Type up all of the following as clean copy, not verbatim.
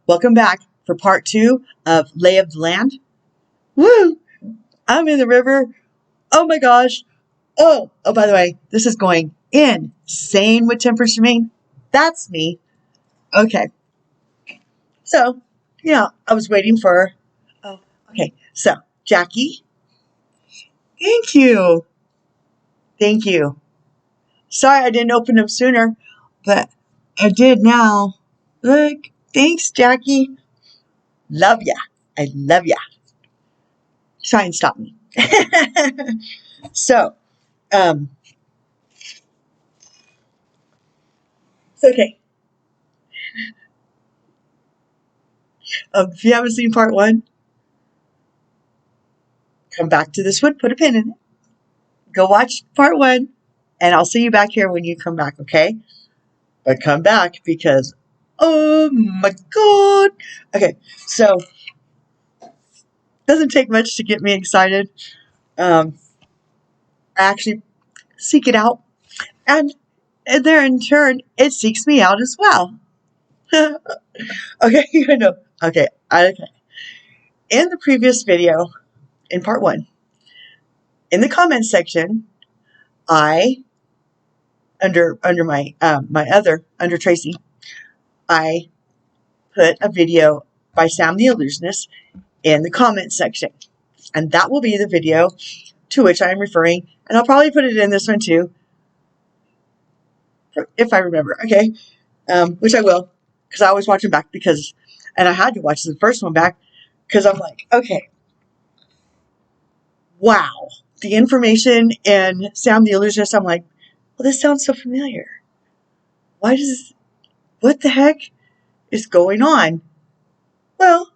Welcome back for part 2 of Lay of the Land. Woo! I'm in the river. Oh my gosh. Oh, by the way, this is going insane with Temperance Jermaine. That's me. Okay. So, I was waiting for... Oh, okay. So, Jackie. Thank you. Thank you. Sorry I didn't open them sooner, but I did now. Look. Thanks, Jackie. Love ya. I love ya. Try and stop me. So, it's okay. If you haven't seen part 1, come back to this one, put a pin in it. Go watch part 1, and I'll see you back here when you come back, okay? But come back because, oh my God. Okay, so, doesn't take much to get me excited. I actually seek it out, and there in turn, it seeks me out as well. Okay, I know. Okay. In the previous video, in part 1, in the comments section, I, under my under Tracy, I put a video by Sam the Illusionist in the comments section. And that will be the video to which I am referring. And I'll probably put it in this one too, if I remember, okay? Which I will, because I always watch them back and I had to watch the first one back, because I'm like, okay, wow. The information in Sam the Illusionist, I'm like, well, this sounds so familiar. What the heck is going on? Well,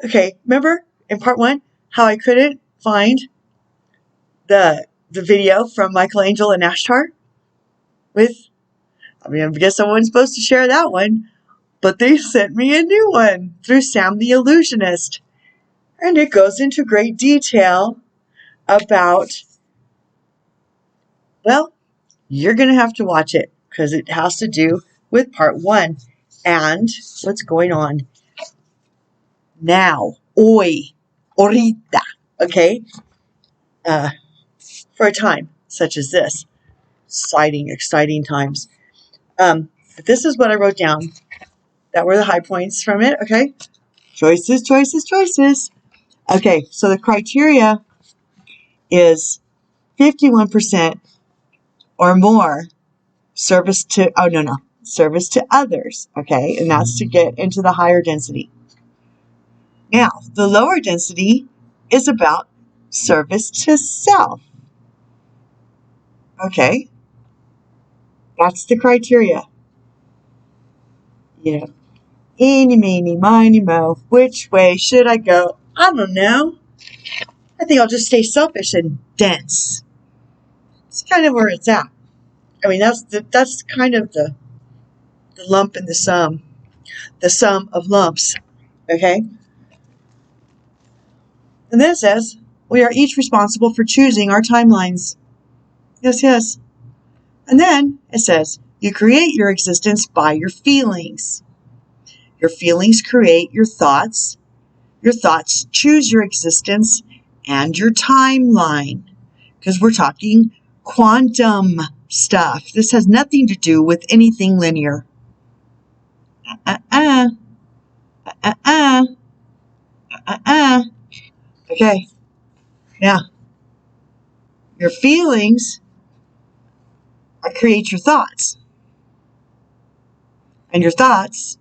okay, remember in part 1 how I couldn't find the video from Michaelangelo and Ashtar? I guess I wasn't supposed to share that one, but they sent me a new one through Sam the Illusionist. And it goes into great detail about, well, you're going to have to watch it because it has to do with part 1 and what's going on now. Hoy. Ahorita. Okay? For a time such as this. Exciting times. But this is what I wrote down. That were the high points from it, okay? Choices. Okay, so the criteria is 51% or more service to others, okay? And that's to get into the higher density. Now, the lower density is about service to self. Okay? That's the criteria. Eeny, meeny, miny, moe. Which way should I go? I don't know. I think I'll just stay selfish and dense. It's kind of where it's at. I mean, that's kind of the lump in the sum of lumps. Okay? And then it says, we are each responsible for choosing our timelines. Yes. And then it says, you create your existence by your feelings. Your feelings create your thoughts. Your thoughts choose your existence and your timeline. Because we're talking quantum stuff. This has nothing to do with anything linear. Okay. Now, your feelings create your thoughts. And your thoughts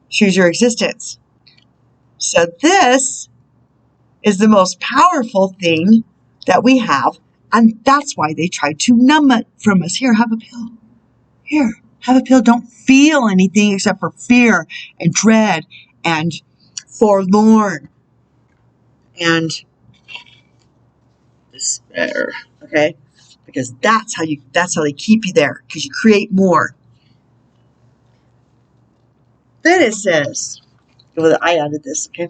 choose your existence. So this is the most powerful thing that we have. And that's why they tried to numb it from us. Here, have a pill. Here, have a pill. Don't feel anything except for fear and dread and forlorn and despair. Okay? Because that's how they keep you there. Because you create more. Then it says, well, I added this, okay?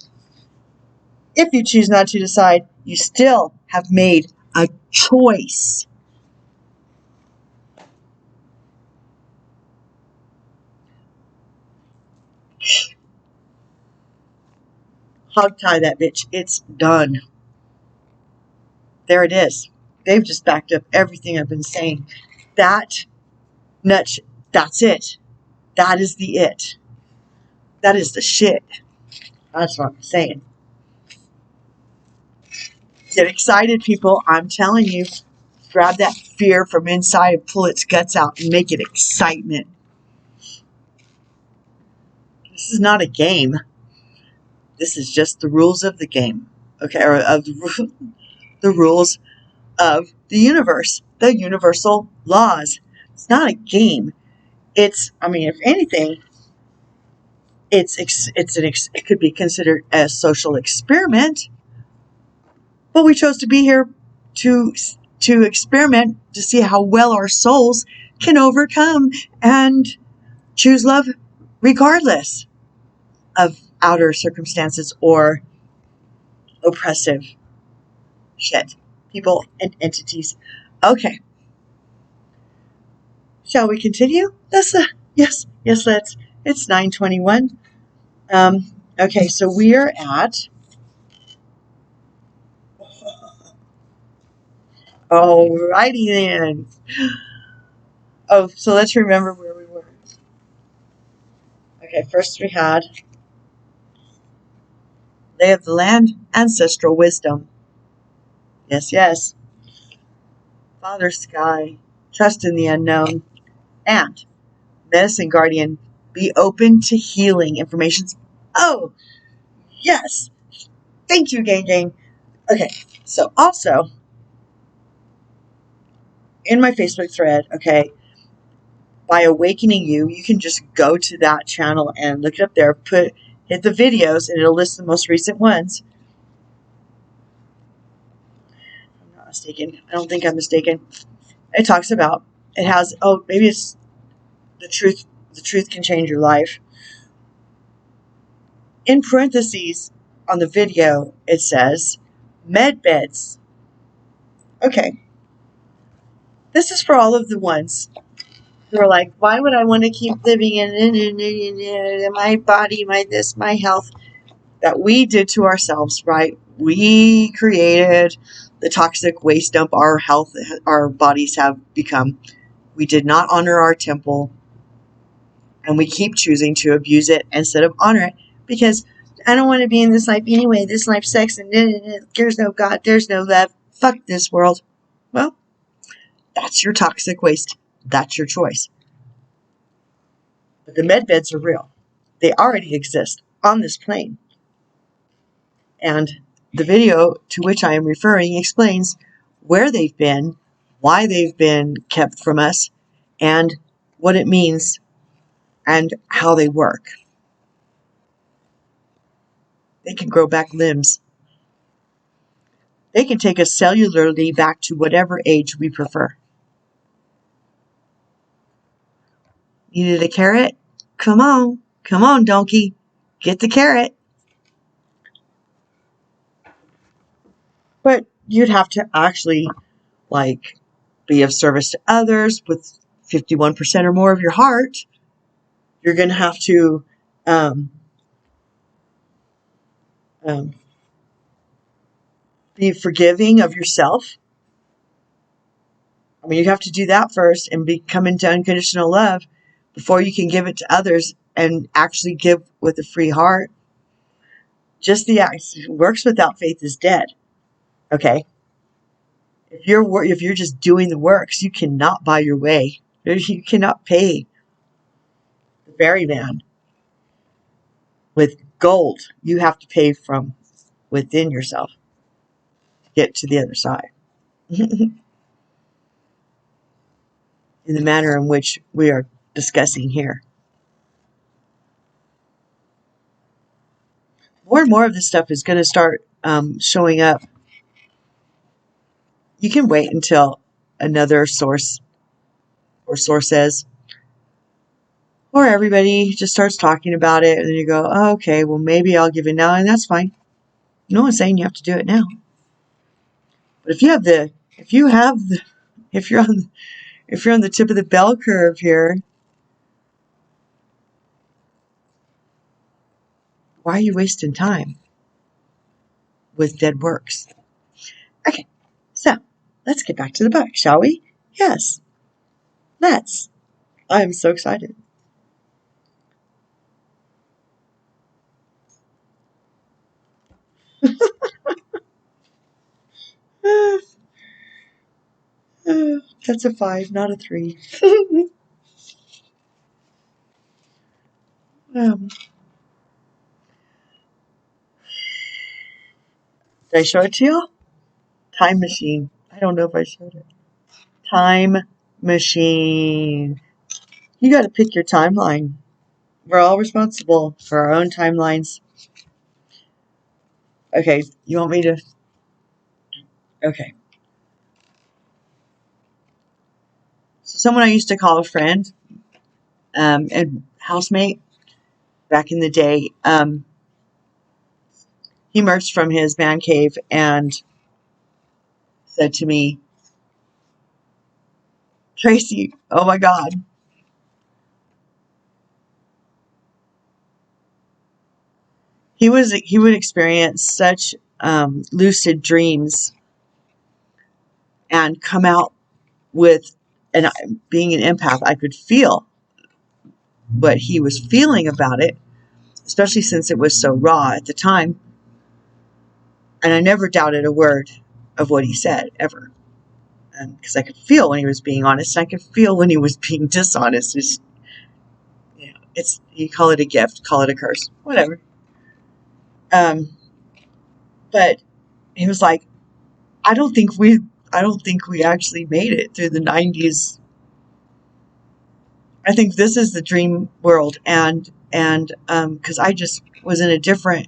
If you choose not to decide, you still have made a choice. Hog tie that bitch. It's done. There it is. They've just backed up everything I've been saying. That nut, that's it. That is the it. That is the shit. That's what I'm saying. Get excited, people. I'm telling you. Grab that fear from inside and pull its guts out and make it excitement. This is not a game. This is just the rules of the game. Okay, or of the rules of the universe. The universal laws. It's not a game. It's, I mean, if anything, it could be considered a social experiment. But we chose to be here to experiment to see how well our souls can overcome and choose love regardless of outer circumstances or oppressive shit, people and entities. Okay. Shall we continue? Yes, let's. It's 9:21. Okay, so we are at alrighty then. Oh, so let's remember where we were. Okay, first we had Lay of the Land, Ancestral Wisdom. Yes. Father Sky, Trust in the Unknown, and Medicine Guardian, Be Open to Healing Informations. Oh, yes. Thank you, gang. Okay, so also, in my Facebook thread, okay, by Awakening You, you can just go to that channel and look it up there, hit the videos, and it'll list the most recent ones. I'm not mistaken. I don't think I'm mistaken. It talks about, it has, maybe it's the truth can change your life. In parentheses on the video, it says, med beds. Okay. This is for all of the ones who are like, why would I want to keep living in my body, my health? That we did to ourselves, right? We created the toxic waste dump our health, our bodies have become. We did not honor our temple, and we keep choosing to abuse it instead of honor it because I don't want to be in this life anyway. This life sucks, and there's no God, there's no love. Fuck this world. Well, that's your toxic waste. That's your choice. But the med beds are real. They already exist on this plane. And the video to which I am referring explains where they've been, why they've been kept from us, and what it means and how they work. They can grow back limbs. They can take us cellularly back to whatever age we prefer. Needed a carrot? Come on, donkey. Get the carrot. But you'd have to actually, be of service to others with 51% or more of your heart. You're going to have to be forgiving of yourself. I mean, you have to do that first and come into unconditional love before you can give it to others and actually give with a free heart. Just the act works without faith is dead. Okay. If you're just doing the works, you cannot buy your way. You cannot pay the ferryman with gold. You have to pay from within yourself to get to the other side. In the manner in which we are discussing here. More and more of this stuff is going to start showing up. You can wait until another source or sources or everybody just starts talking about it, and then you go, oh, okay, well, maybe I'll give it now, and that's fine. No one's saying you have to do it now. But if you're on the tip of the bell curve here, why are you wasting time? with dead works. Okay, so let's get back to the book, shall we? Yes, let's. I am so excited. That's a 5, not a 3. Did I show it to y'all? Time machine. I don't know if I showed it. Time machine. You got to pick your timeline. We're all responsible for our own timelines. Okay, you want me to? Okay. So someone I used to call a friend and housemate back in the day, he emerged from his man cave and said to me, Tracy, oh my God. He would experience such lucid dreams and come out with, and being an empath, I could feel what he was feeling about it, especially since it was so raw at the time. And I never doubted a word of what he said, ever. Because I could feel when he was being honest, and I could feel when he was being dishonest. You call it a gift, call it a curse, whatever. But he was like, I don't think we actually made it through the 90s. I think this is the dream world, and because I just was in a different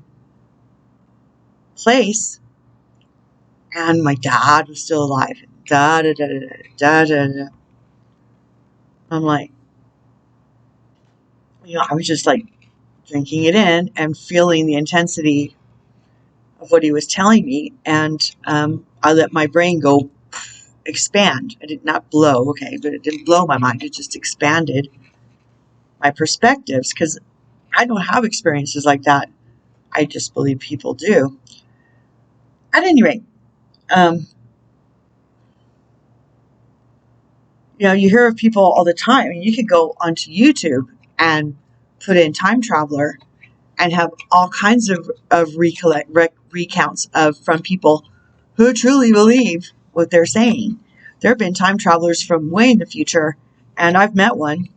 place, and my dad was still alive. Da da da da da da da. I'm like, I was just like drinking it in and feeling the intensity of what he was telling me, and I let my brain go expand. I did not blow, okay, but it didn't blow my mind. It just expanded my perspectives, because I don't have experiences like that. I just believe people do. At any rate, you hear of people all the time. You could go onto YouTube and put in time traveler and have all kinds of recounts from people who truly believe what they're saying. There have been time travelers from way in the future, and I've met one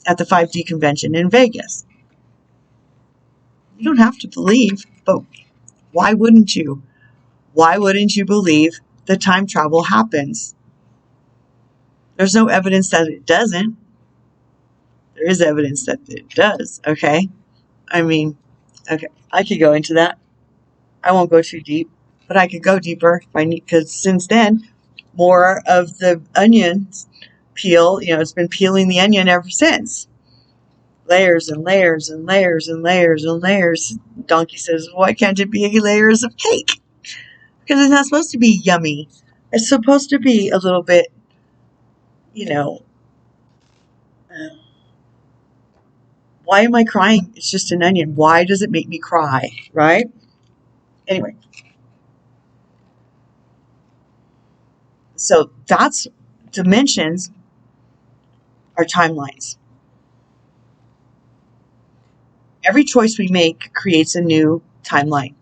at the 5D convention in Vegas. You don't have to believe, but why wouldn't you? Why wouldn't you believe that time travel happens? There's no evidence that it doesn't. There is evidence that it does, okay? I mean, okay, I could go into that. I won't go too deep, but I could go deeper if I need, because since then, more of the onions peel, it's been peeling the onion ever since. Layers and layers and layers and layers and layers. Donkey says, why can't it be layers of cake? Because it's not supposed to be yummy. It's supposed to be a little bit, why am I crying? It's just an onion. Why does it make me cry, right? Anyway. So that's dimensions are timelines. Every choice we make creates a new timeline.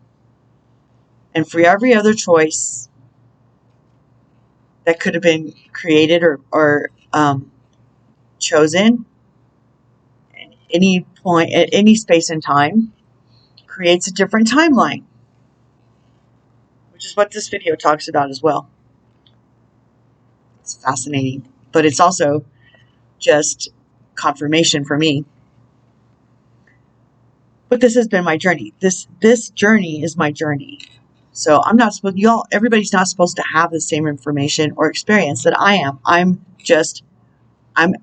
And for every other choice that could have been created or chosen at any point, at any space and time, creates a different timeline, which is what this video talks about as well. It's fascinating, but it's also just confirmation for me. But this has been my journey. This journey is my journey. So I'm not supposed, everybody's not supposed to have the same information or experience that I am. I'm just, one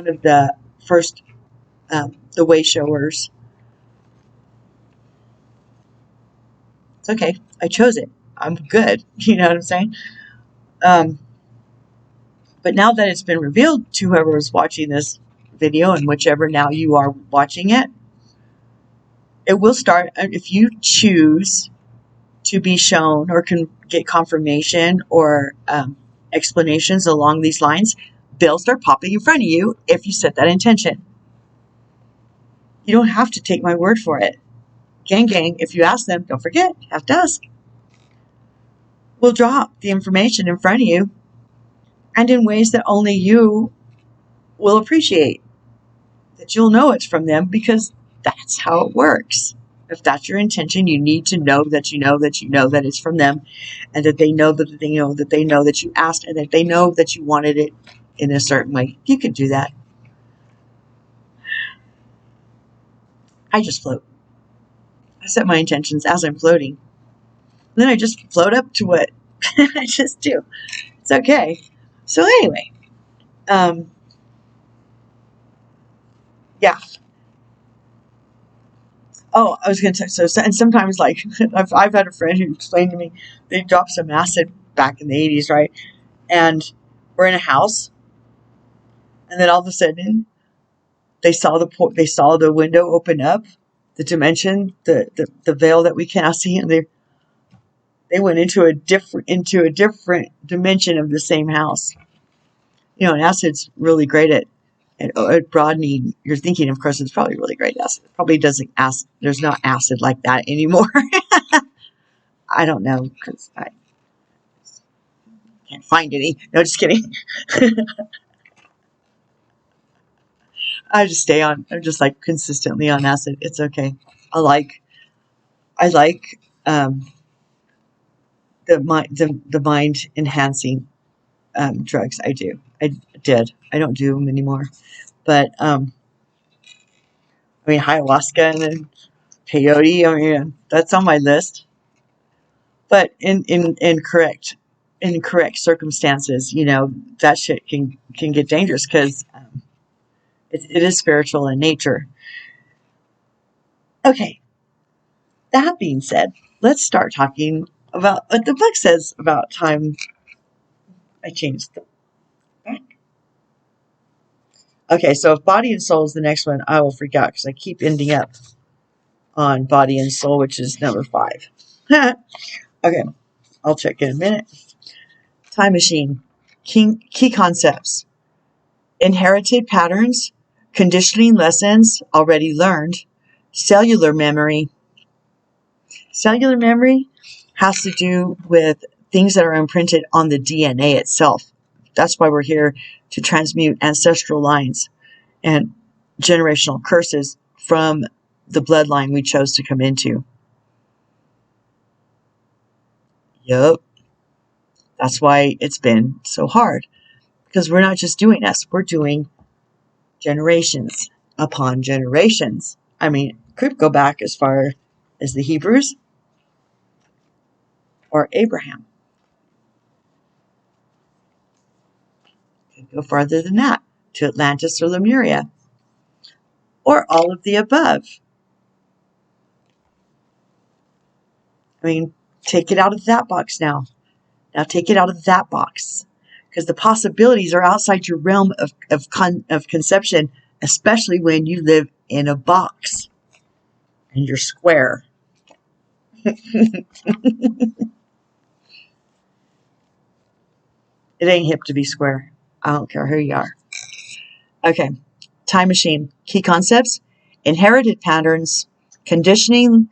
of the first, the way showers. It's okay. I chose it. I'm good. You know what I'm saying? But now that it's been revealed to whoever is watching this video, and whichever now you are watching it, it will start, if you choose to be shown or can get confirmation or explanations along these lines, they'll start popping in front of you if you set that intention. You don't have to take my word for it. Gang, if you ask them, don't forget, you have to ask. We'll drop the information in front of you and in ways that only you will appreciate, that you'll know it's from them, because that's how it works. If that's your intention, you need to know that you know that you know that it's from them, and that they know that they know that they know that you asked, and that they know that you wanted it in a certain way. You can do that. I just float. I set my intentions as I'm floating. Then I just float up to what I just do. It's okay. So anyway, yeah. Oh, I was going to say, so, and sometimes, like, I've had a friend who explained to me, they dropped some acid back in the 80s, right? And we're in a house, and then all of a sudden, they saw the window open up, the dimension, the veil that we cannot see, and they went into a different dimension of the same house. You know, and acid's really great at broadening your thinking. Of course, it's probably really great acid. It probably doesn't acid. There's not acid like that anymore. I don't know, because I can't find any. No, just kidding. I just stay on. I'm just like consistently on acid. It's okay. I like the mind enhancing drugs. I did. I don't do them anymore. But I mean, ayahuasca and then peyote. I mean, that's on my list. But in correct circumstances, you know, that shit can get dangerous, because it is spiritual in nature. Okay. That being said, let's start talking about what the book says about time. I changed the back. Okay, so if body and soul is the next one, I will freak out because I keep ending up on body and soul, which is number 5. Okay, I'll check in a minute. Time machine. Key concepts. Inherited patterns, conditioning lessons already learned, cellular memory. Cellular memory has to do with things that are imprinted on the DNA itself. That's why we're here, to transmute ancestral lines and generational curses from the bloodline we chose to come into. Yup. That's why it's been so hard. Because we're not just doing us, we're doing generations upon generations. I mean, could go back as far as the Hebrews or Abraham. Could go farther than that, to Atlantis or Lemuria, or all of the above. I mean, take it out of that box now. Now take it out of that box, because the possibilities are outside your realm of conception, especially when you live in a box and you're square. It ain't hip to be square. I don't care who you are. Okay. Time machine. Key concepts. Inherited patterns. Conditioning.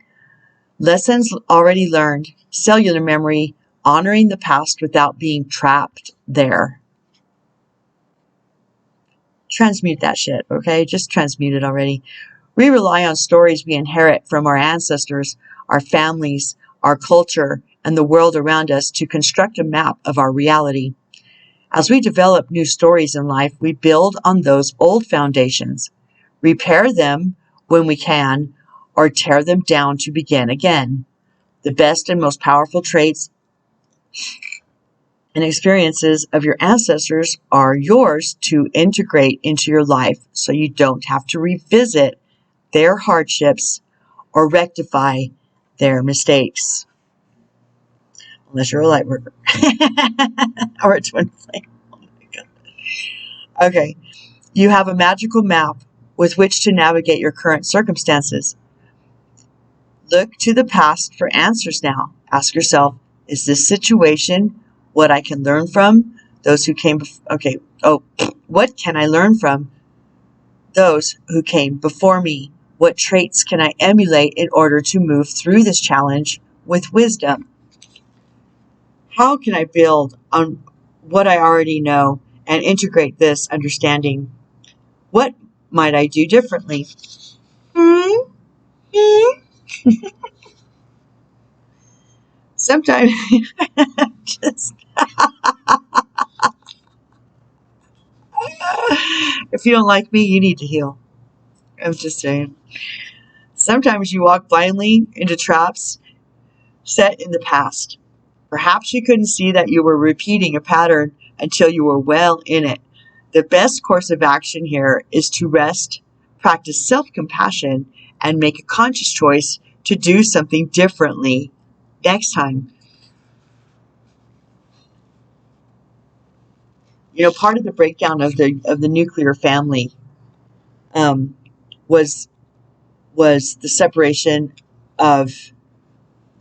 Lessons already learned. Cellular memory. Honoring the past without being trapped there. Transmute that shit, okay? Just transmute it already. We rely on stories we inherit from our ancestors, our families, our culture, and the world around us to construct a map of our reality. As we develop new stories in life, we build on those old foundations, repair them when we can, or tear them down to begin again. The best and most powerful traits and experiences of your ancestors are yours to integrate into your life, so you don't have to revisit their hardships or rectify their mistakes. Unless you're a light worker or a twin flame. Oh my God. Okay. You have a magical map with which to navigate your current circumstances. Look to the past for answers now. Ask yourself, is this situation what I can learn from those who came okay, what can I learn from those who came before me? What traits can I emulate in order to move through this challenge with wisdom? How can I build on what I already know and integrate this understanding? What might I do differently? Sometimes, just, if you don't like me, you need to heal. I'm just saying. Sometimes you walk blindly into traps set in the past. Perhaps you couldn't see that you were repeating a pattern until you were well in it. The best course of action here is to rest, practice self-compassion, and make a conscious choice to do something differently next time. You know, part of the breakdown of the nuclear family was the separation of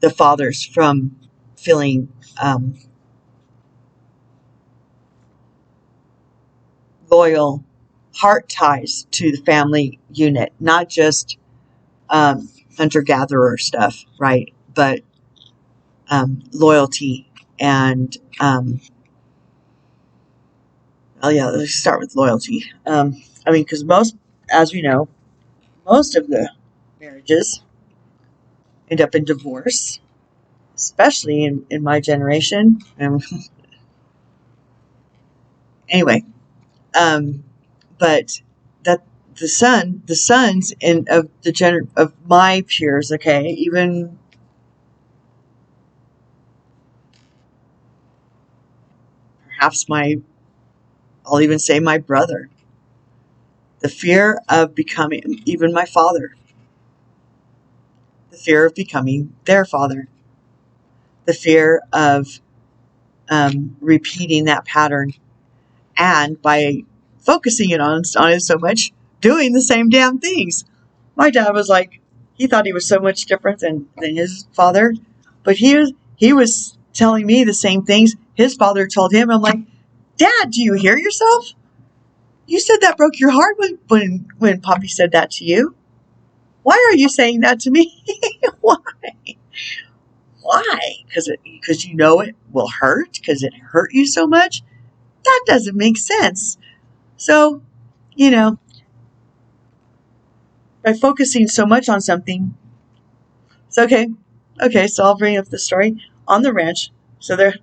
the fathers from feeling loyal heart ties to the family unit, not just hunter-gatherer stuff, right? But loyalty and let's start with loyalty. Because as we know, most of the marriages end up in divorce, especially in my generation. Anyway, but that the sons of my peers, okay, even perhaps I'll even say my brother, the fear of becoming, even my father, the fear of becoming their father, the fear of repeating that pattern, and by focusing on it so much, doing the same damn things. My dad was like, he thought he was so much different than his father, but he was telling me the same things his father told him. I'm like, Dad, do you hear yourself? You said that broke your heart when Poppy said that to you. Why are you saying that to me? Why? Why? Because you know it will hurt? Because it hurt you so much? That doesn't make sense. So, by focusing so much on something, it's okay. Okay, so I'll bring up the story. On the ranch, so there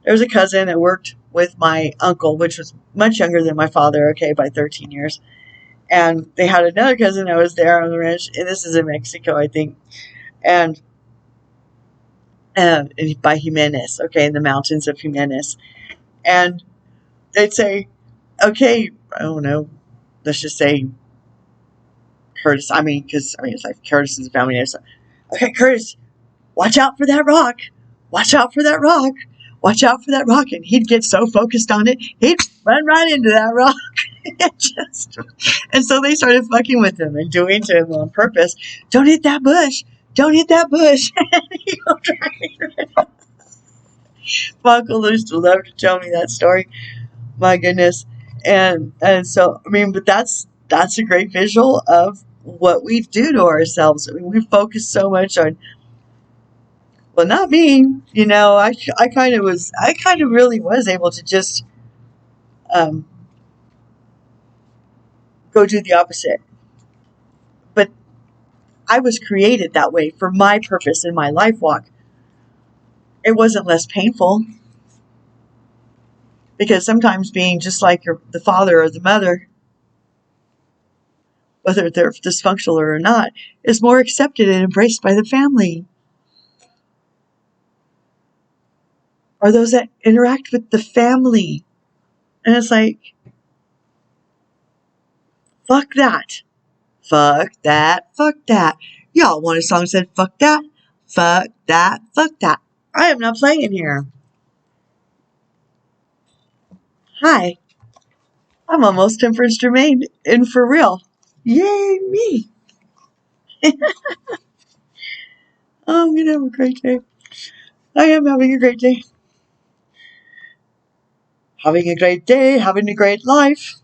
was a cousin that worked with my uncle, which was much younger than my father, okay, by 13 years. And they had another cousin that was there on the ranch, and this is in Mexico, I think. And by Jimenez, okay, in the mountains of Jimenez. And they'd say, okay, I don't know, let's just say Curtis. It's like Curtis is a family name. So, okay, Curtis, watch out for that rock. Watch out for that rock. Watch out for that rock. And he'd get so focused on it, he'd run right into that rock. And so they started fucking with him and doing to him on purpose. Don't hit that bush. Don't hit that bush. My uncle used to love to tell me that story. My goodness. And so, but that's a great visual of what we do to ourselves. We focus so much on, well, not me, I kind of really was able to just go do the opposite. But I was created that way for my purpose in my life walk. It wasn't less painful, because sometimes being just like the father or the mother, whether they're dysfunctional or not, is more accepted and embraced by the family. Or those that interact with the family. And it's like, fuck that. Fuck that. Fuck that. Y'all want a song that said, fuck that? Fuck that. Fuck that. I am not playing here. Hi. I'm almost Temperance Jermaine in for real. Yay, me. Oh, I'm going to have a great day. I am having a great day. Having a great day, having a great life.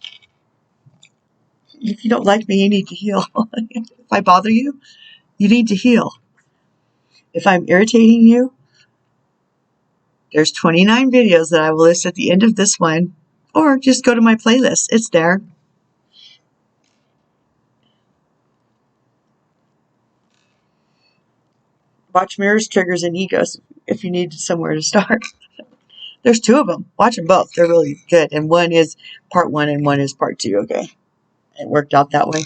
If you don't like me, you need to heal. If I bother you, you need to heal. If I'm irritating you, there's 29 videos that I will list at the end of this one, or just go to my playlist. It's there. Watch Mirrors, Triggers, and Egos if you need somewhere to start. There's 2 of them. Watch them both. They're really good. And one is part 1 and one is part 2. Okay. It worked out that way.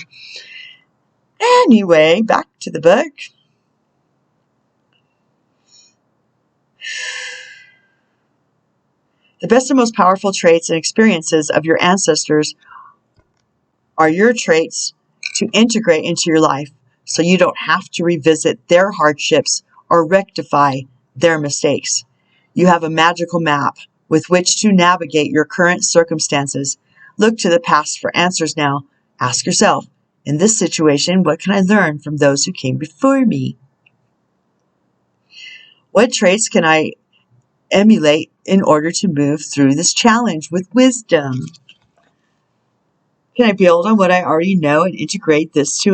Anyway, back to the book. The best and most powerful traits and experiences of your ancestors are your traits to integrate into your life so you don't have to revisit their hardships or rectify their mistakes. You have a magical map with which to navigate your current circumstances. Look to the past for answers now. Ask yourself, in this situation, what can I learn from those who came before me? What traits can I emulate in order to move through this challenge with wisdom? Can I build on what I already know and integrate this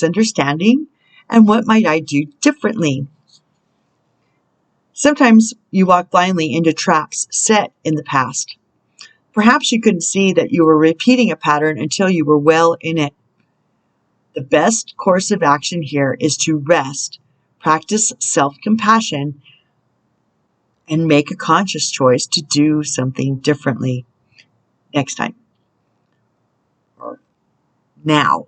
understanding? And what might I do differently? Sometimes you walk blindly into traps set in the past. Perhaps you couldn't see that you were repeating a pattern until you were well in it. The best course of action here is to rest, practice self-compassion, and make a conscious choice to do something differently next time. Or now.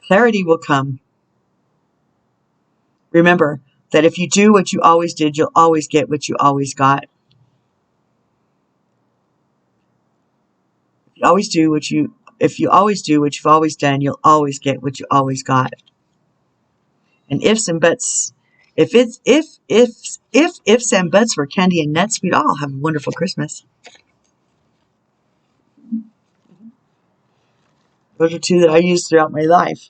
Clarity will come. Remember that if you do what you always did, you'll always get what you always got. If you always do what you've always done, you'll always get what you always got. And ifs and buts, if ifs and buts were candy and nuts, we'd all have a wonderful Christmas. Those are 2 that I used throughout my life.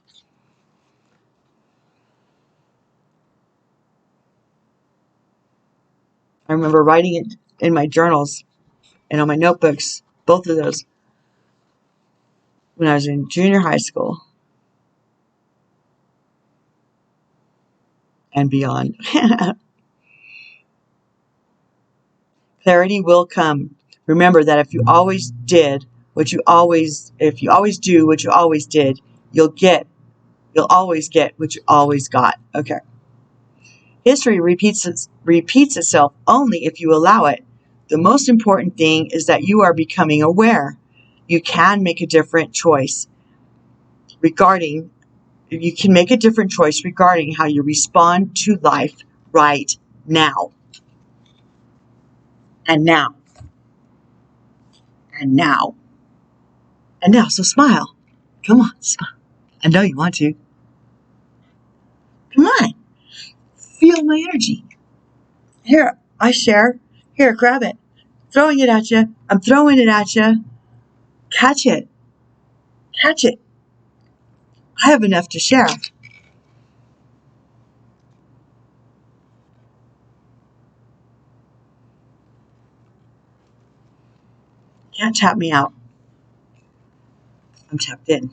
I remember writing it in my journals and on my notebooks, both of those, when I was in junior high school and beyond. Clarity will come. Remember that if you always do what you always did, you'll always get what you always got. Okay. History repeats itself only if you allow it. The most important thing is that you are becoming aware. You can make a different choice regarding how you respond to life right now. And now. And now. And now. So smile. Come on, smile. I know you want to. Come on. Feel my energy. Here, I share. Here, grab it. Throwing it at you. I'm throwing it at you. Catch it. Catch it. I have enough to share. Can't tap me out. I'm tapped in.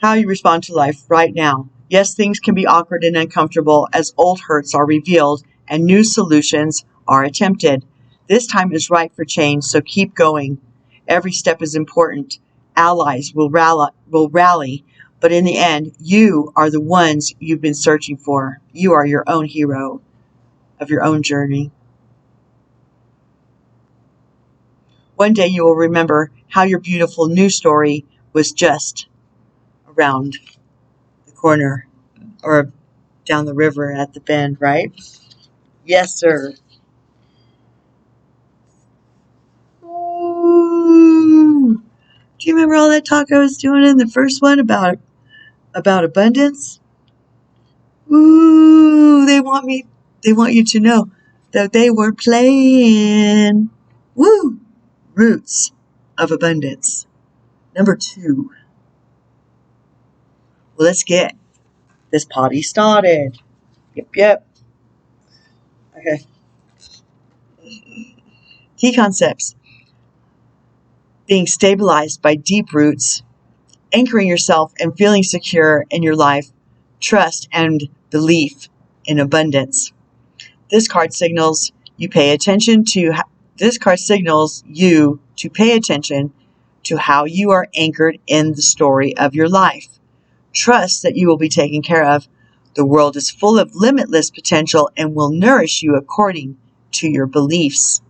How you respond to life right now. Yes, things can be awkward and uncomfortable as old hurts are revealed and new solutions are attempted. This time is right for change, so keep going. Every step is important. Allies will rally, but in the end, you are the ones you've been searching for. You are your own hero of your own journey. One day you will remember how your beautiful new story was just around the corner or down the river at the bend, right? Yes, sir. Ooh. Do you remember all that talk I was doing in the first one about abundance? Ooh, they want me They want you to know that they were playing. Woo! Roots of abundance. Number 2. Well, let's get this party started. Yep. Okay. Key concepts. Being stabilized by deep roots, anchoring yourself and feeling secure in your life, trust and belief in abundance. This card signals you to pay attention to how you are anchored in the story of your life. Trust that you will be taken care of. The world is full of limitless potential and will nourish you according to your beliefs.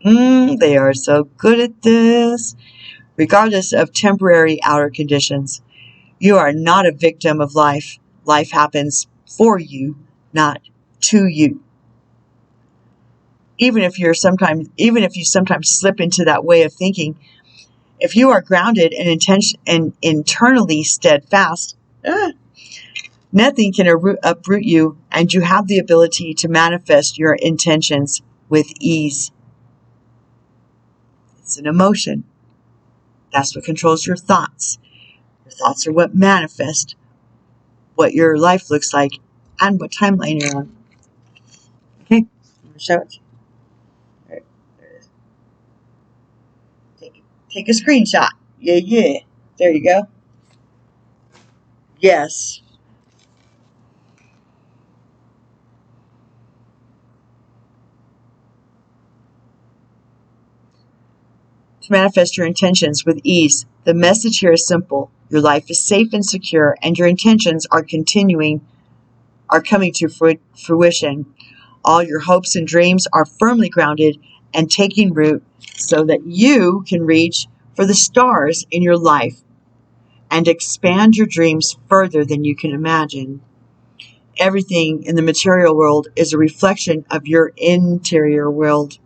They are so good at this. Regardless of temporary outer conditions, you are not a victim of life. Life happens for you, not to you. Even if you sometimes slip into that way of thinking, if you are grounded and internally steadfast, nothing can uproot you, and you have the ability to manifest your intentions with ease. It's an emotion. That's what controls your thoughts. Your thoughts are what manifest what your life looks like and what timeline you're on. Okay, I'm going to show it. Right, there it is. Take a screenshot. Yeah. There you go. Yes. To manifest your intentions with ease. The message here is simple. Your life is safe and secure, and your intentions are coming to fruition. All your hopes and dreams are firmly grounded and taking root so that you can reach for the stars in your life and expand your dreams further than you can imagine. Everything in the material world is a reflection of your interior world.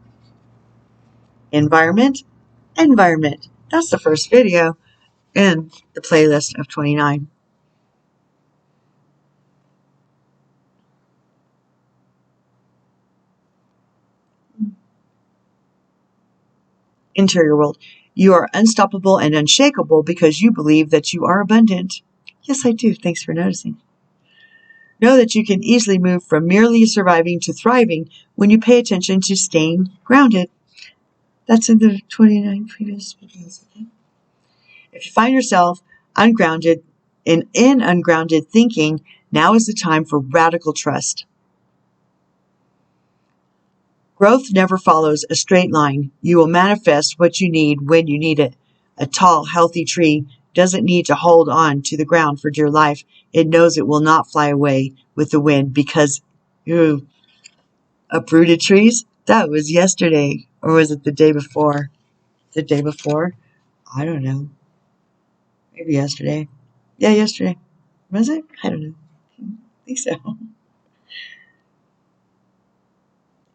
Environment. That's the first video in the playlist of 29. Interior world. You are unstoppable and unshakable because you believe that you are abundant. Yes, I do. Thanks for noticing. Know that you can easily move from merely surviving to thriving when you pay attention to staying grounded. That's in the 29 previous videos. Okay? If you find yourself ungrounded in ungrounded thinking, now is the time for radical trust. Growth never follows a straight line. You will manifest what you need when you need it. A tall, healthy tree doesn't need to hold on to the ground for dear life. It knows it will not fly away with the wind because, uprooted trees? That was yesterday. Or was it the day before? The day before? I don't know. Maybe yesterday. Yeah, yesterday. Was it? I don't know. I think so.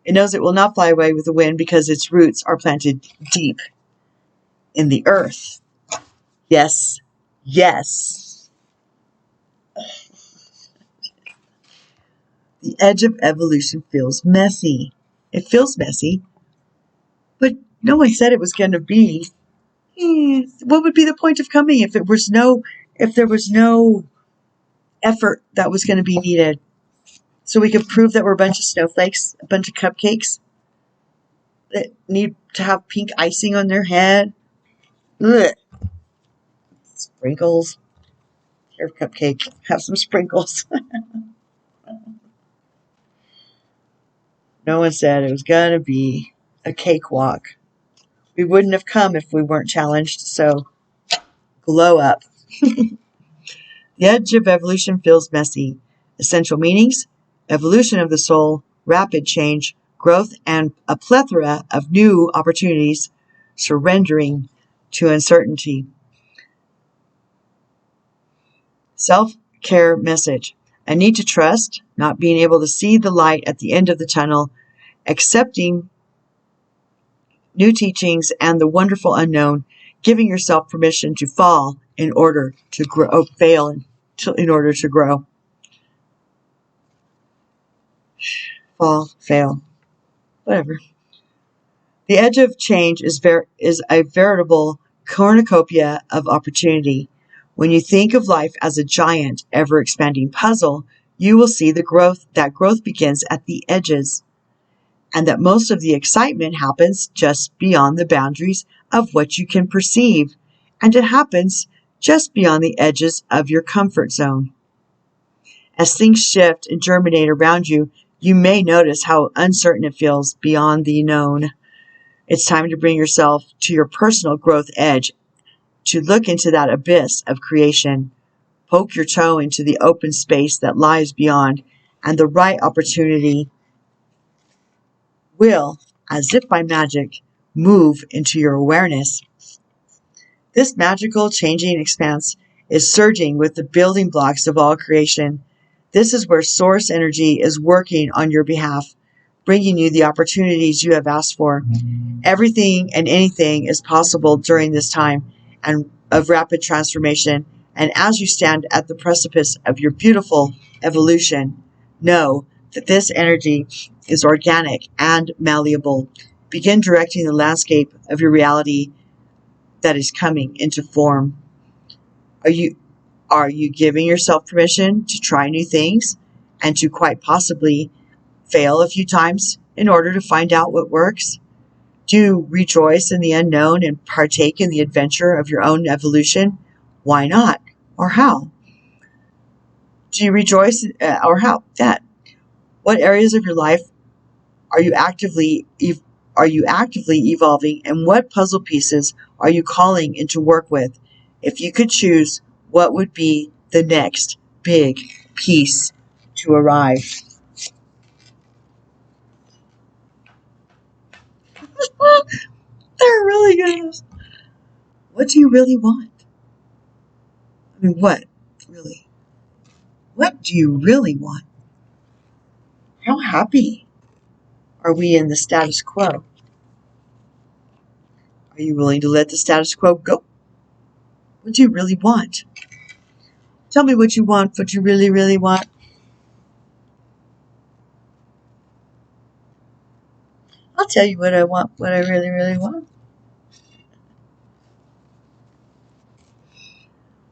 It knows it will not fly away with the wind because its roots are planted deep in the earth. Yes. The edge of evolution feels messy. It feels messy, but no one said it was going to be. What would be the point of coming if there was no effort that was going to be needed? So we could prove that we're a bunch of snowflakes, a bunch of cupcakes that need to have pink icing on their head. Ugh. Sprinkles. Here, cupcake. Have some sprinkles. No one said it was going to be a cakewalk. We wouldn't have come if we weren't challenged, so glow up. The edge of evolution feels messy. Essential meanings: evolution of the soul, rapid change, growth, and a plethora of new opportunities, surrendering to uncertainty. Self-care message: I need to trust, not being able to see the light at the end of the tunnel, accepting new teachings and the wonderful unknown, giving yourself permission to fall in order to grow, fail in order to grow. fall, fail, whatever. The edge of change is a veritable cornucopia of opportunity. When you think of life as a giant, ever-expanding puzzle, you will see that growth begins at the edges, and that most of the excitement happens just beyond the boundaries of what you can perceive, and it happens just beyond the edges of your comfort zone. As things shift and germinate around you, you may notice how uncertain it feels beyond the known. It's time to bring yourself to your personal growth edge, to look into that abyss of creation. Poke your toe into the open space that lies beyond, and the right opportunity will, as if by magic, move into your awareness. This magical changing expanse is surging with the building blocks of all creation. This is where source energy is working on your behalf, bringing you the opportunities you have asked for. Everything and anything is possible during this time and of rapid transformation. And as you stand at the precipice of your beautiful evolution, know that this energy is organic and malleable. Begin directing the landscape of your reality that is coming into form. Are you giving yourself permission to try new things and to quite possibly fail a few times in order to find out what works? Do you rejoice in the unknown and partake in the adventure of your own evolution? Why not? Or how? Do you rejoice or how? That. What areas of your life are you actively evolving, and what puzzle pieces are you calling into work with? If you could choose, what would be the next big piece to arrive? They're really good. What do you really want? I mean, what? Really? What do you really want? How happy are we in the status quo? Are you willing to let the status quo go? What do you really want? Tell me what you want, what you really, really want. I'll tell you what I want, what I really, really want.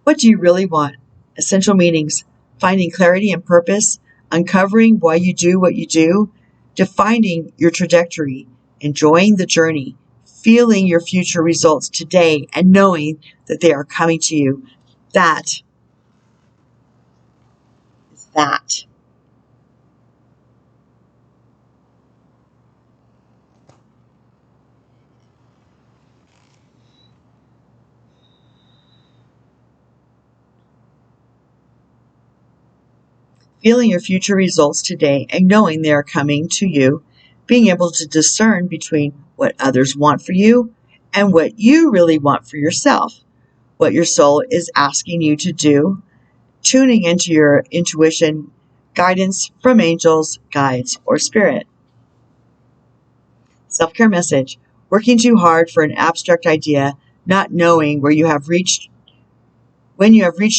What do you really want? Essential meanings: finding clarity and purpose, uncovering why you do what you do, defining your trajectory, enjoying the journey, feeling your future results today and knowing that they are coming to you. That is that. Feeling your future results today and knowing they are coming to you, being able to discern between what others want for you and what you really want for yourself, what your soul is asking you to do, tuning into your intuition, guidance from angels, guides, or spirit. Self-care message: working too hard for an abstract idea, not knowing when you have reached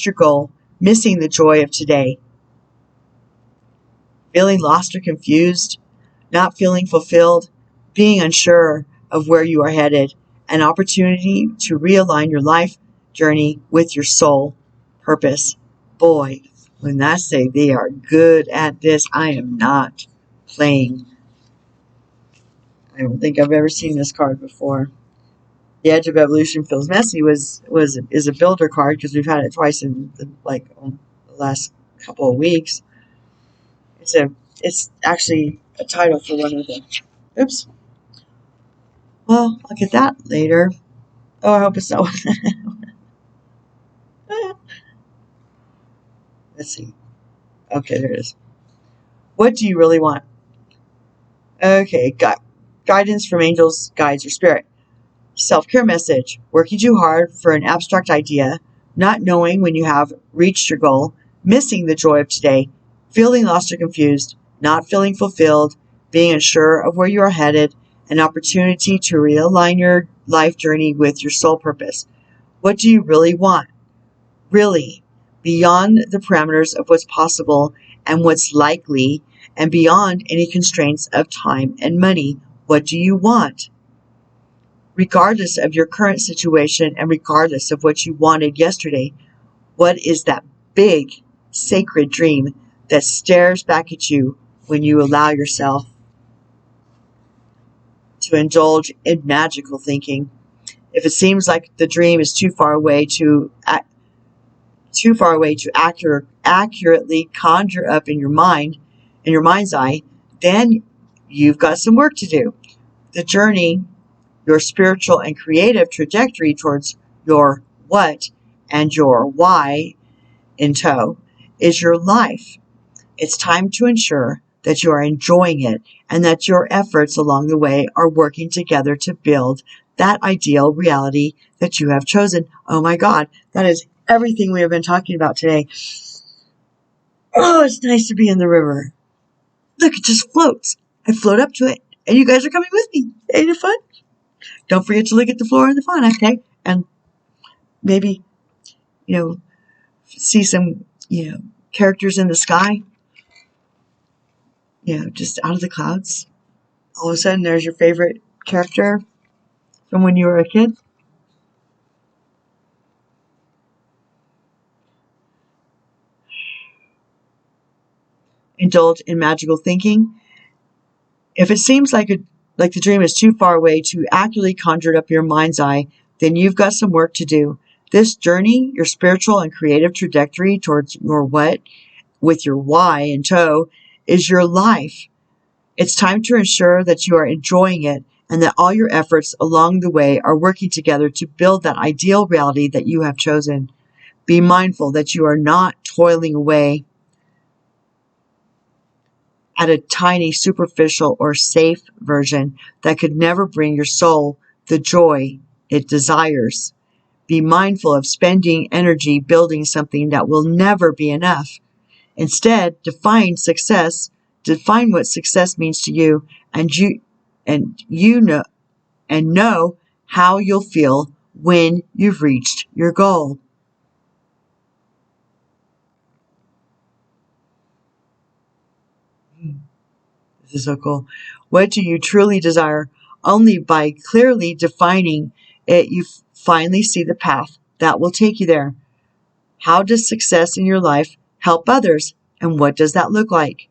your goal, missing the joy of today. Feeling lost or confused, not feeling fulfilled, being unsure of where you are headed, an opportunity to realign your life journey with your soul purpose. Boy, when I say they are good at this, I am not playing. I don't think I've ever seen this card before. The Edge of Evolution Feels Messy is a builder card because we've had it twice in the last couple of weeks. It's actually a title for one of them. Oops. Well, I'll get that later. Oh, I hope it's not. Let's see. Okay, there it is. What do you really want? Okay, guidance from angels, guides, or spirit. Self-care message: working too hard for an abstract idea, not knowing when you have reached your goal, missing the joy of today, feeling lost or confused, not feeling fulfilled, being unsure of where you are headed, an opportunity to realign your life journey with your soul purpose. What do you really want? Really, beyond the parameters of what's possible and what's likely, and beyond any constraints of time and money. What do you want? Regardless of your current situation and regardless of what you wanted yesterday, what is that big, sacred dream that stares back at you when you allow yourself to indulge in magical thinking? If it seems like the dream is too far away to accurately conjure up in your mind's eye, then you've got some work to do. The journey, your spiritual and creative trajectory towards your what and your why in tow, is your life. It's time to ensure that you are enjoying it and that your efforts along the way are working together to build that ideal reality that you have chosen. Oh my God, that is everything we have been talking about today. Oh, it's nice to be in the river. Look, it just floats. I float up to it, and you guys are coming with me. Ain't it fun? Don't forget to look at the flora and the fauna, okay? And maybe, see some, characters in the sky, just out of the clouds. All of a sudden, there's your favorite character from when you were a kid. Indulge in magical thinking. If it seems like the dream is too far away to accurately conjure up your mind's eye, then you've got some work to do. This journey, your spiritual and creative trajectory towards your what, with your why in tow, is your life. It's time to ensure that you are enjoying it and that all your efforts along the way are working together to build that ideal reality that you have chosen. Be mindful that you are not toiling away at a tiny, superficial, or safe version that could never bring your soul the joy it desires. Be mindful of spending energy building something that will never be enough. Instead, define what success means to you, and know how you'll feel when you've reached your goal. This is so cool. What do you truly desire? Only by clearly defining it, you finally see the path that will take you there. How does success in your life help others? And what does that look like?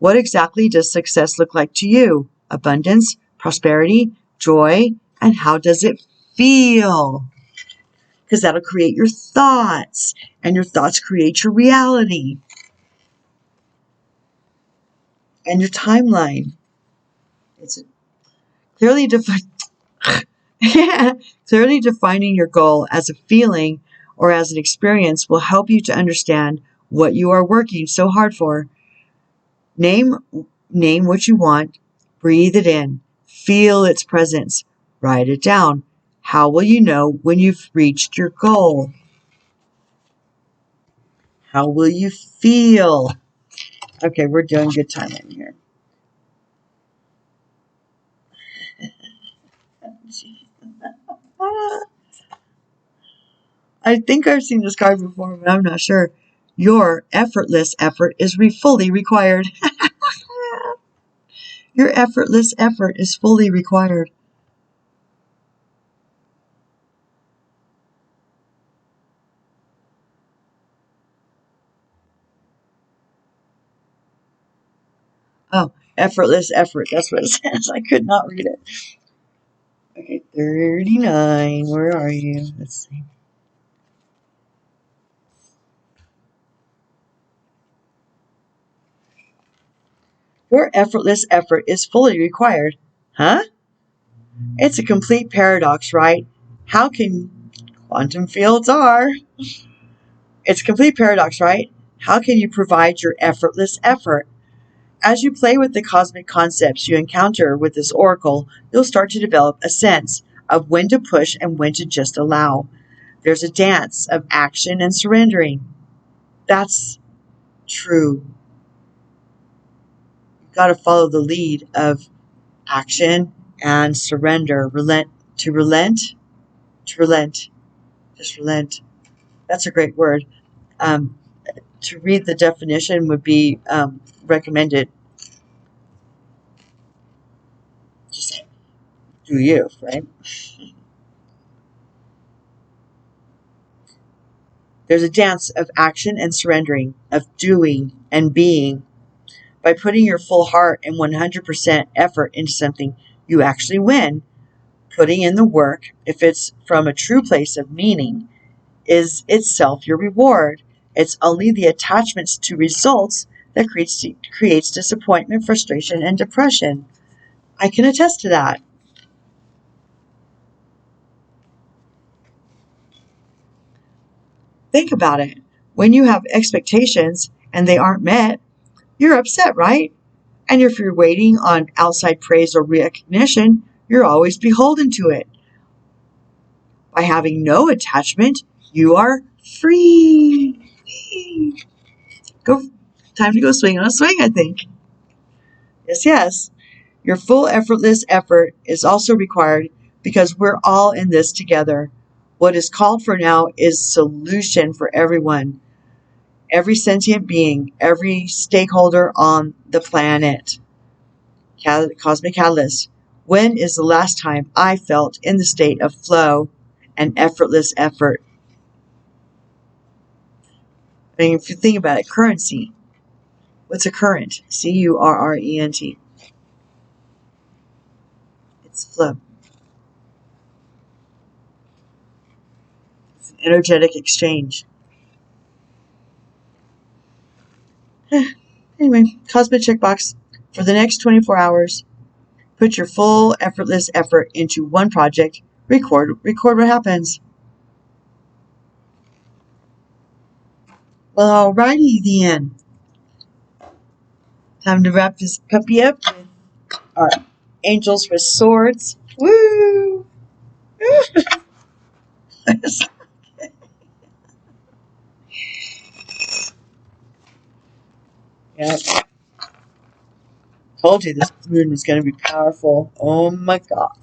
What exactly does success look like to you? Abundance, prosperity, joy, and how does it feel? Because that'll create your thoughts, and your thoughts create your reality and your timeline. It's clearly clearly defining your goal as a feeling or as an experience will help you to understand what you are working so hard for. Name what you want, breathe it in, feel its presence, write it down. How will you know when you've reached your goal? How will you feel? Okay, we're doing good timing here. I think I've seen this card before, but I'm not sure. Your effortless effort is fully required. Your effortless effort is fully required. Oh, effortless effort. That's what it says. I could not read it. Okay, 39. Where are you? Let's see. Your effortless effort is fully required. Huh? It's a complete paradox, right? How can quantum fields are? It's a complete paradox, right? How can you provide your effortless effort? As you play with the cosmic concepts you encounter with this oracle, you'll start to develop a sense of when to push and when to just allow. There's a dance of action and surrendering. That's true. You've got to follow the lead of action and surrender. To relent, just relent. That's a great word. To read the definition would be recommended. do you, right? There's a dance of action and surrendering, of doing and being. By putting your full heart and 100% effort into something, you actually win. Putting in the work, if it's from a true place of meaning, is itself your reward. It's only the attachments to results that creates disappointment, frustration, and depression. I can attest to that. Think about it. When you have expectations and they aren't met, you're upset, right? And if you're waiting on outside praise or recognition, you're always beholden to it. By having no attachment, you are free. Time to go swing on a swing, I think. Yes, yes. Your full effortless effort is also required because we're all in this together. What is called for now is solution for everyone, every sentient being, every stakeholder on the planet. Cosmic Catalyst. When is the last time I felt in the state of flow and effortless effort? I mean, if you think about it, currency. What's a current? C-U-R-R-E-N-T. It's flow. It's an energetic exchange. Anyway, cosmic checkbox. For the next 24 hours, put your full effortless effort into one project. Record what happens. Well, alrighty then. Time to wrap this puppy up with our angels with swords. Woo! Yep. Told you this moon was going to be powerful. Oh my God.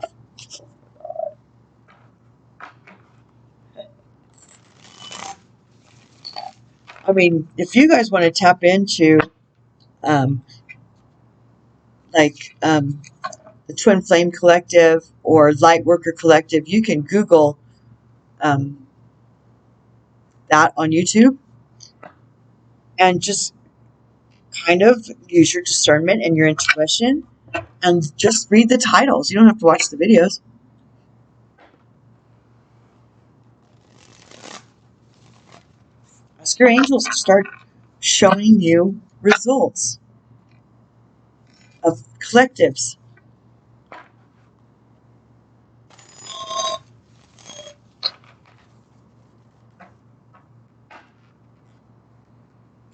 I mean, if you guys want to tap into, the Twin Flame Collective or Lightworker Collective, you can Google that on YouTube and just kind of use your discernment and your intuition and just read the titles. You don't have to watch the videos. Ask your angels to start showing you results of collectives.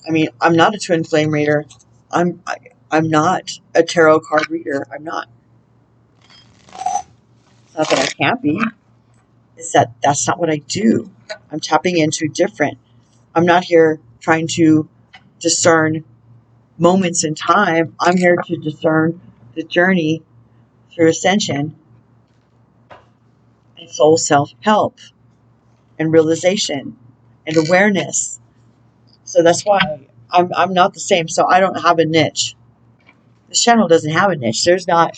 I mean, I'm not a twin flame reader. I'm not a tarot card reader. I'm not. It's not that I can't be. It's that that's not what I do. I'm tapping into different. I'm not here trying to discern moments in time. I'm here to discern the journey through ascension and soul self-help and realization and awareness. So that's why I'm not the same. So I don't have a niche. This channel doesn't have a niche. There's not.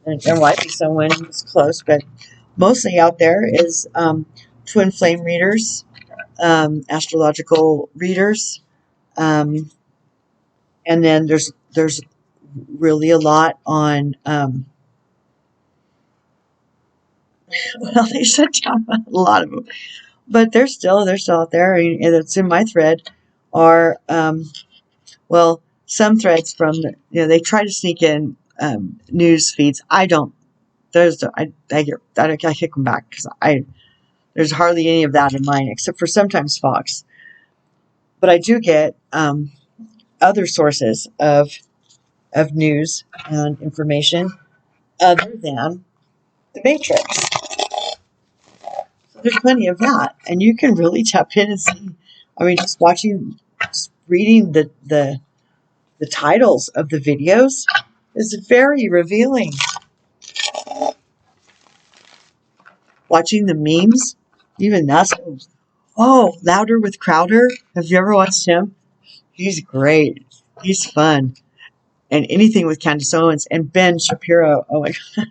There might be someone who's close, but mostly out there is twin flame readers, astrological readers, and then there's really a lot on. Well, they shut down a lot of them, but they're still out there. And it's in my thread are some threads from they try to sneak in news feeds. I don't. I kick them back because there's hardly any of that in mine except for sometimes Fox. But I do get other sources of news and information other than the Matrix. So there's plenty of that, and you can really tap in and see. I mean, just reading the titles of the videos is very revealing. Watching the memes, even that's Louder with Crowder. Have you ever watched him? He's great. He's fun. And anything with Candace Owens and Ben Shapiro. Oh my God.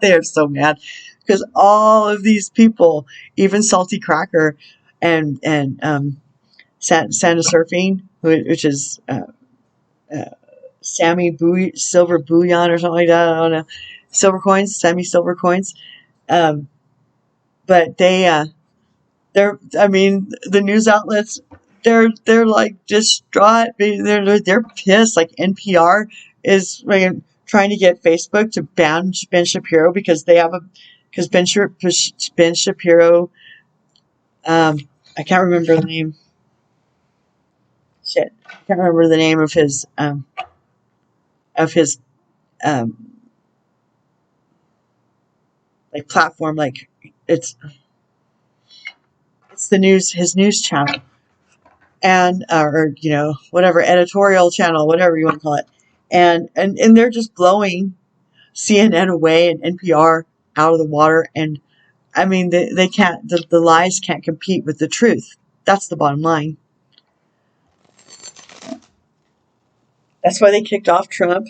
They are so mad because all of these people, even Salty Cracker and Santa Surfing, which is Sammy Silver Bullion or something like that. I don't know. Silver coins, Sammy Silver coins. But I mean, the news outlets, they're like distraught. They're pissed. Like NPR is trying to get Facebook to ban Ben Shapiro because because Ben Shapiro, I can't remember the name. Shit, I can't remember the name of his like platform. Like it's the news, his news channel, and or whatever editorial channel, whatever you want to call it, and they're just blowing CNN away and NPR out of the water. And I mean, they can't, the lies can't compete with the truth. That's the bottom line. That's why they kicked off Trump,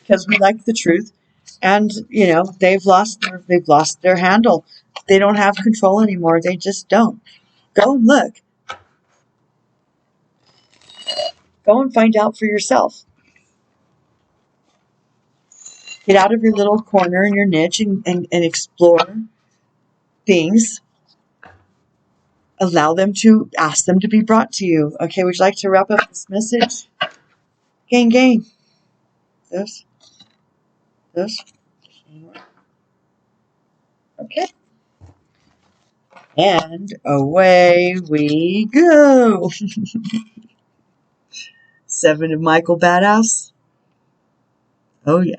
because we like the truth. And they've lost their handle. They don't have control anymore. They just don't. Go and look. Go and find out for yourself. Get out of your little corner and your niche and explore things. Ask them to be brought to you. Okay, would you like to wrap up this message? Gang. This. Okay. And away we go. 7 of Michael Badass. Oh, yeah.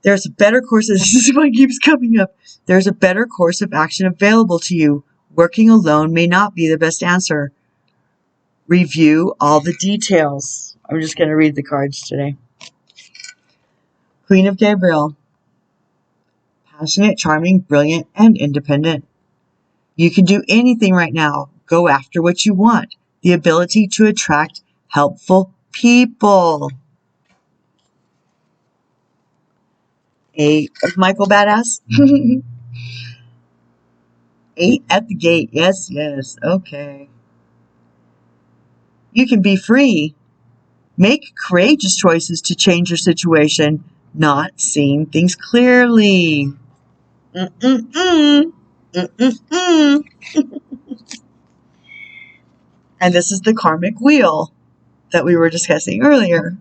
There's a better course. This is what keeps coming up. There's a better course of action available to you. Working alone may not be the best answer. Review all the details. I'm just going to read the cards today. Queen of Gabriel. Passionate, charming, brilliant, and independent. You can do anything right now. Go after what you want. The ability to attract helpful people. 8 of Michael Badass. 8 at the gate. Yes. Okay. You can be free. Make courageous choices to change your situation, not seeing things clearly. And this is the karmic wheel that we were discussing earlier.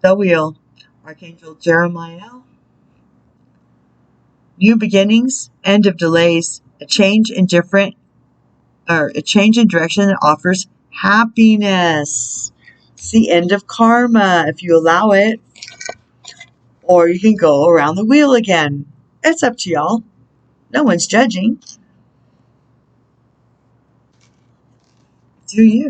The wheel. Archangel Jeremiah. New beginnings, end of delays, a change in direction that offers happiness. It's the end of karma, if you allow it. Or you can go around the wheel again. It's up to y'all. No one's judging. Do you?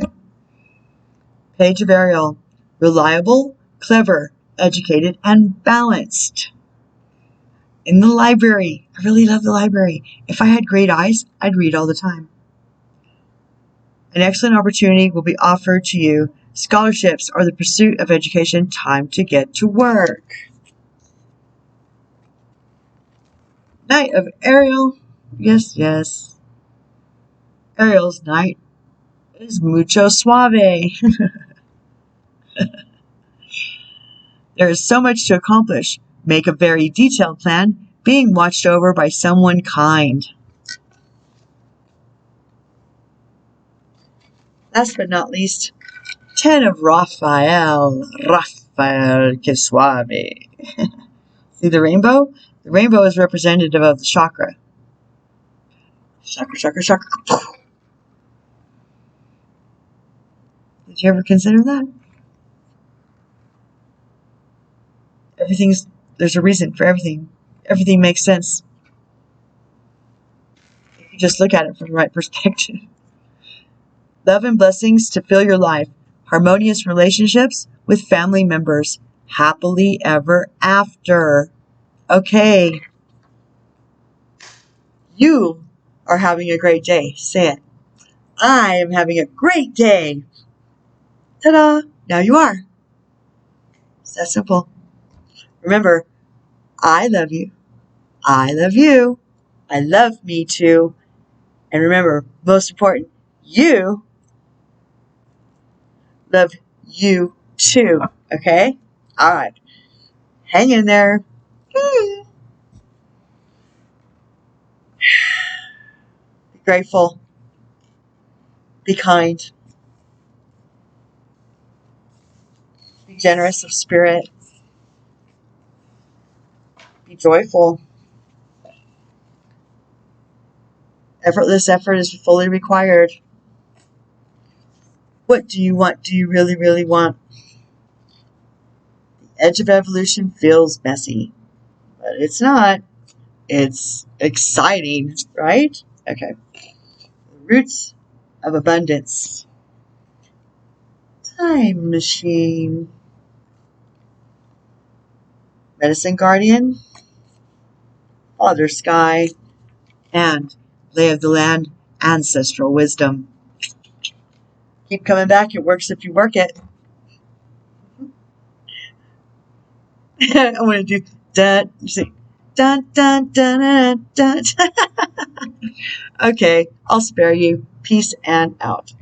Page of Ariel. Reliable, clever, educated, and balanced. In the library. I really love the library. If I had great eyes, I'd read all the time. An excellent opportunity will be offered to you. Scholarships or the pursuit of education. Time to get to work. Knight of Ariel. Yes. Ariel's knight is mucho suave. There is so much to accomplish. Make a very detailed plan, being watched over by someone kind. Last but not least, 10 of Raphael. Raphael que suave. See the rainbow? The rainbow is representative of the chakra. Chakra. Did you ever consider that? There's a reason for everything. Everything makes sense. If you just look at it from the right perspective. Love and blessings to fill your life. Harmonious relationships with family members. Happily ever after. Okay. You are having a great day. Say it. I am having a great day. Ta-da! Now you are. It's that simple. Remember, I love you. I love you. I love me too. And remember, most important, you love you too. Okay? All right. Hang in there. Be grateful. Be kind. Be generous of spirit. Be joyful. Effortless effort is fully required. What do you want? Do you really, really want? The edge of evolution feels messy, but it's not. It's exciting, right? Okay. The roots of abundance. Time machine. Medicine guardian. Father sky. And lay of the land. Ancestral wisdom. Keep coming back. It works if you work it. I want to do dun, dun, dun, dun, dun, dun. Okay, I'll spare you. Peace and out.